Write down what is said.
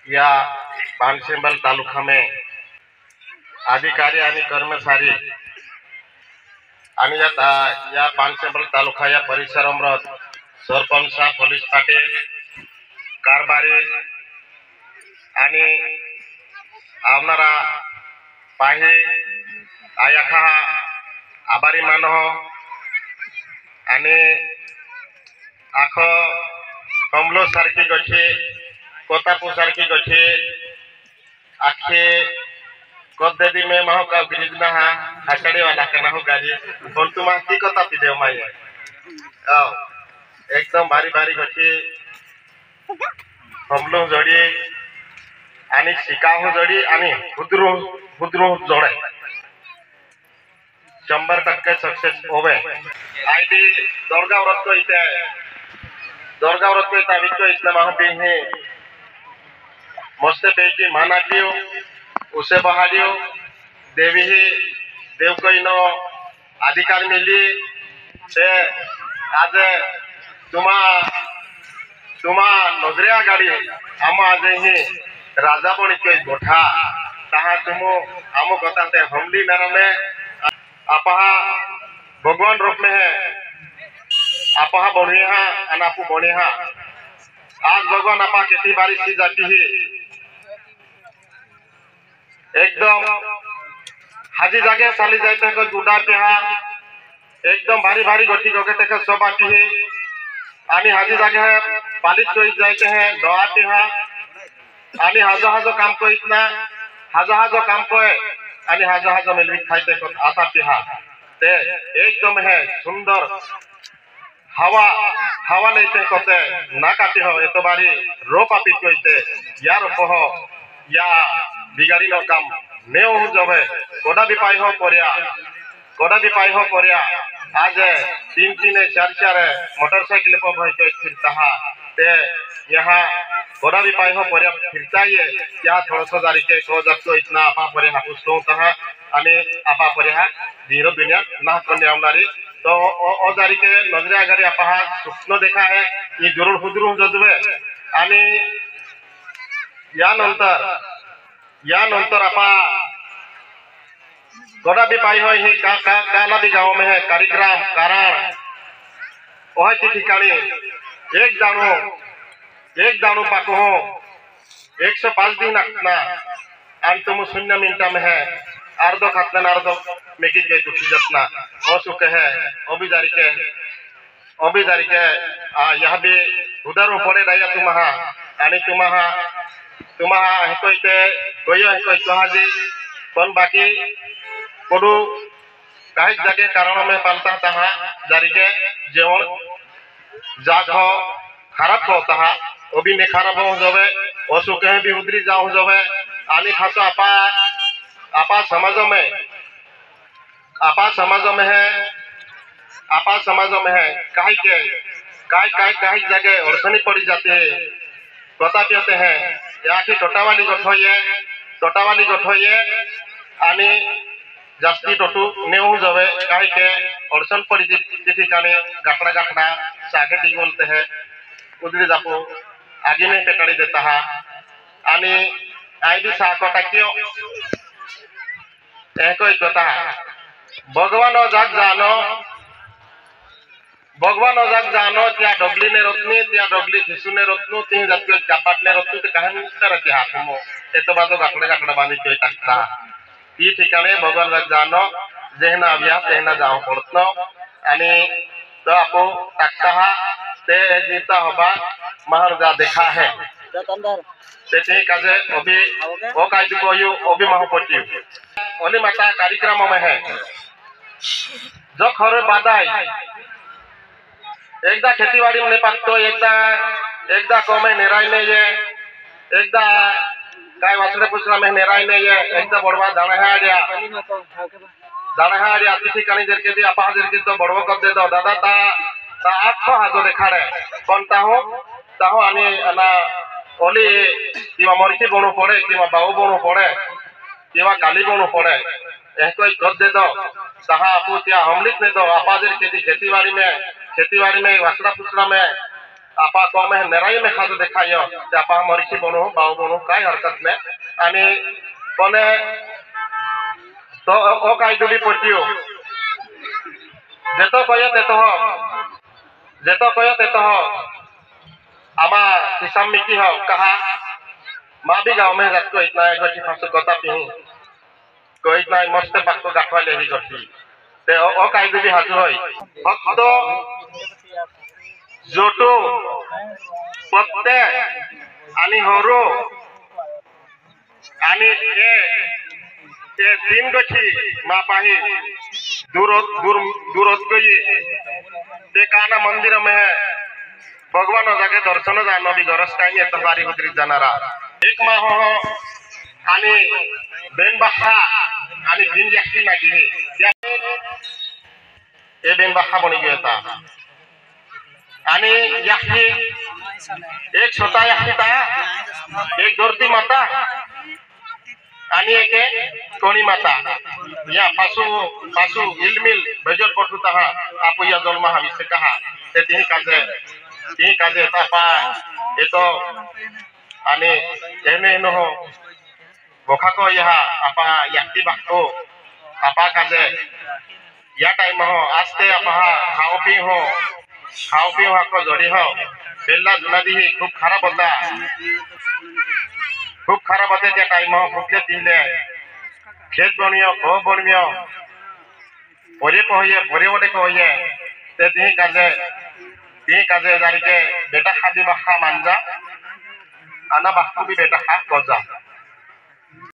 या पानशेंबल तालुका में अधिकारी आणि कर्मचारी आणि या पानशेंबल तालुका या परिसरात सरपंच पोलीस पाटील कारभारी आणि आवनारा पाही आयाखा आभारी मानो आणि आख कमलो सारखी गठी कोतापू सारखी गठी आखे कद्देदी में माहो का गिरिजना हा हसड़ी वाला के माहो गाड़ी कौन तुम की कता पीदेव माई ओ एकदम भारी भारी गठी कमलो जोड़ी आणि शिकाहू जोड़ी आणि हुद्रू जोड़े 100% सक्सेस होवे आईडी दोरगाव रत्तो इथे विक्को इतना माहबी है मस्ते पैकी मानाटियो उसे बहालियो देवी ही देव को इनो अधिकार मिली से आज तुमा नजरिया गाड़ी हम आज ही राजा बनी कोई गोठा ताहा तुमो हम कथाते हमली मेरा में आपहा भगवान रूप में है आपहा बनिया अनापु बनिया आज भगवान आपा खेती बारी सी जाती है एकदम हाजी जागे साली जाते हैं गुडा पिहा एकदम भारी भारी गोटी गोगे तक सब आती है आनी हाजी जागे पालित को जाते हैं दवा पिहा आनी हाजो काम को इतना हाजो काम को है आनी हाजो मिलवी खाते को आता पिहा ते एकदम है सुंदर हवा लेते कोते ना काटी हो ये तो बारी रो पापी कोइते यार हो या बिगाड़ी नो काम ने हो जबे कोडा भी पाई हो परिया आज 3 4 मोटरसाइकिल पर भाई तो फिरता है ते यहाँ कोडा भी पाई हो परिया फिरता है या थोड़ा सा जारी के को जब तो इतना आपा परिया पुस्तों तहा अने आपा परिया धीरो दुनिया ना करने आमनारी तो ओ जारी के नजरिया गाड़ी आपा स्वप्न देखा है ये जरूर हुद्रू जजबे आणि यानंतर आपा गोड़ा भी पाई हुई है काला भी गांव में है कार्यक्रम कारण वह ठिकानी एक दाणू पाको हो 105 दिन अखना आणि तुम 0 मिनटा में है अर्धो खातना अर्धो मेकी गई उठी जतना असुख है अभिजारी के यह भी उधर पड़े रहा तुम्हारा आणि तुम्हारा हेको इते कोयो हेको कहाजी पण बाकी कोडू काही जगह कारण में पालता तहा जारी के जेवण जाग हो खराब होता है वो भी नहीं खराब हो जावे असुख है भी उधरी जाओ जावे आनी खासा आपा समाजों में है काही जगह अड़चनी पड़ी जाती है कथा कहते हैं या कि टोटावाली गठोये आनी जास्ती टोटू नेऊ जावे काही के अड़चन पड़ी ठिकाने गाकड़ा सागे दी बोलते हैं उधरी जापो आगे में पेटाड़ी देता है आनी आई भी साकोटा क्यों एको कथा भगवान जाग जानो त्या डबली ने रत्नी त्या डबली शिशु ने रत्नु तीन जाती चापाट ने रत्नु ते कहानी करते हाथ मो ए तो बादो गाकड़ा बांधी कोई टाकता ती ठिकाने भगवान जाग जानो जेहना अभ्यास तेहना जाओ पड़तनो आणि तो आपो टाकता हा ते जीता होबा महर जा देखा है ते ठीक काजे अभी ओ काज को यू अभी महपति ओली माता कार्यक्रम में है जो खरे बादाई एकदा खेतीवाड़ी में पाकतो एकदा कोमे नेराई ने ये एकदा काय वासरे पुसरा में नेराई ने ये एकदा बड़वा दाना हाड़िया तिथि कानी जरके दी आपा जरके तो बड़वो कब दे दो दादा ता आखो हाजो देखा रे कोन ताहो आनी अना ओली किवा मोरकी बोणु पड़े किवा बाऊ बोणु पड़े किवा काली बोणु पड़े ehko ikot de do saha apu tia हमलित ने दो आपा जरके दी खेतीवाड़ी में वासड़ा पुसरा में apa ko me nerai me khado dekhayo te apa moriki bonu bau bonu kai harkat me ani kone to o kai duli potio jeto koyo teto ho ama kisam miki ho kaha ma bi gaँव में रात को इतना गठी फासु कता पिही को इतना मस्त पाक को गाठवा ले ही गठी ते ओ काई दि हाजु होई भक्त जोटो पत्ते आणि होरो आणि ए तीन गठी मा पाही दूर गई ते काना मंदिर में है भगवान जाके दर्शन जानो भी गरज टाइम ये तबारी उतरी जानारा एक माह हो आणि बेन बाखा आणि दिन याकी नागी ए बेन बाखा बनी गया था आणि याकी एक छोटा याकी था एक दोरती माता आणि एक कोणी माता या पासू इलमिल बजर पटुता हा आपु या जन्म हा विषय कहा ते ती काजे तापा एतो आणि एने नो बोखा को यहा आपा याक्ति बाको आपा काजे या टाइम हो आस्ते आपा खाओ पी हा को जड़ी हो बेला जुनादी खूब खराब होते त्या टाइम हो फुकले तिले खेत बनियो को बनियो परे वडे को होये ते ती काजे जारी के बेटा खादी बखा मानजा आना बाखु भी बेटा खा गजा